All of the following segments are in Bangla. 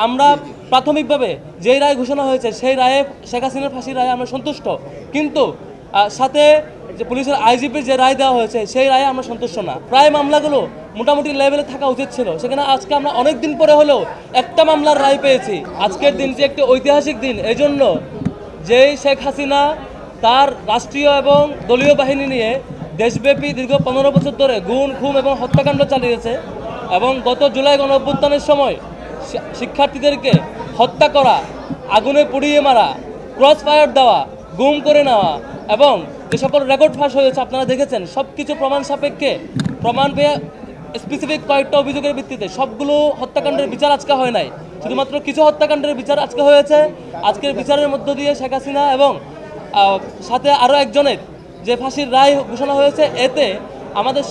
আমরা প্রাথমিকভাবে যেই রায় ঘোষণা হয়েছে সেই রায়ে শেখ হাসিনার ফাঁসির রায়ে আমরা সন্তুষ্ট, কিন্তু সাথে যে পুলিশের আইজিপির যে রায় দেওয়া হয়েছে সেই রায়ে আমরা সন্তুষ্ট না। প্রায় মামলাগুলো মোটামুটি লেভেলে থাকা উচিত ছিল, সেখানে আজকে আমরা অনেক দিন পরে হলেও একটা মামলার রায় পেয়েছি। আজকের দিনটি একটি ঐতিহাসিক দিন এজন্য, যেই শেখ হাসিনা তার রাষ্ট্রীয় এবং দলীয় বাহিনী নিয়ে দেশব্যাপী দীর্ঘ 15 বছর ধরে গুম খুন এবং হত্যাকাণ্ড চালিয়েছে এবং গত জুলাই গণঅভ্যুত্থানের সময় শিক্ষার্থীদেরকে হত্যা করা, আগুনে পুড়িয়ে মারা, ক্রস ফায়ার দেওয়া, গুম করে নেওয়া এবং যে সকল রেকর্ড ফাঁস হয়েছে আপনারা দেখেছেন, সব কিছু প্রমাণ সাপেক্ষে প্রমাণ পেয়ে স্পেসিফিক কয়েকটা অভিযোগের ভিত্তিতে সবগুলো হত্যাকাণ্ডের বিচার আজকে হয় নাই, শুধুমাত্র কিছু হত্যাকাণ্ডের বিচার আজকে হয়েছে। আজকের বিচারের মধ্য দিয়ে শেখ হাসিনা এবং সাথে আরও একজনের যে ফাঁসির রায় ঘোষণা হয়েছে, এতে আমাদের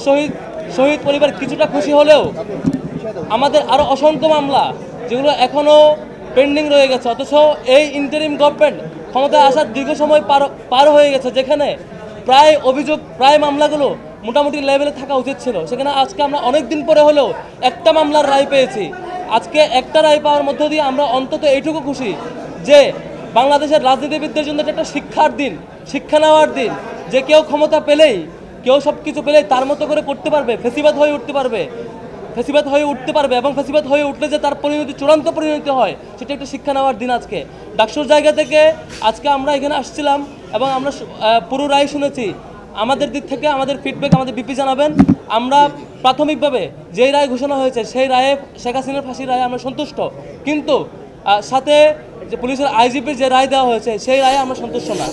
শহীদ পরিবার কিছুটা খুশি হলেও আমাদের আরও অসংখ্য মামলা যেগুলো এখনও পেন্ডিং রয়ে গেছে, অথচ এই ইন্টারিম গভর্নমেন্ট ক্ষমতায় আসার দীর্ঘ সময় পার হয়ে গেছে, যেখানে প্রায় মামলাগুলো মোটামুটি লেভেলে থাকা উচিত ছিল, সেখানে আজকে আমরা অনেক দিন পরে হলেও একটা মামলার রায় পেয়েছি। আজকে একটা রায় পাওয়ার মধ্য দিয়ে আমরা অন্তত এইটুকু খুশি যে বাংলাদেশের রাজনীতিবিদদের জন্য এটা একটা শিক্ষার দিন, শিক্ষা নেওয়ার দিন, যে কেউ ক্ষমতা পেলেই, কেউ সব কিছু পেলেই তার মতো করে করতে পারবে, ফেসিবাদ হয়ে উঠতে পারবে এবং ফেসিবাদ হয়ে উঠলে যে তার পরিণতি চূড়ান্ত পরিণতি হয়, সেটা একটা শিক্ষা নেওয়ার দিন আজকে। ডাকসুর জায়গা থেকে আজকে আমরা এখানে আসছিলাম এবং আমরা পুরো রায় শুনেছি। আমাদের দিক থেকে আমাদের ফিডব্যাক আমাদের বিপি জানাবেন। আমরা প্রাথমিকভাবে যেই রায় ঘোষণা হয়েছে সেই রায়ে শেখ হাসিনার ফাঁসির রায়ে আমরা সন্তুষ্ট, কিন্তু সাথে যে পুলিশের আইজিপির যে রায় দেওয়া হয়েছে সেই রায়ে আমরা সন্তুষ্ট না।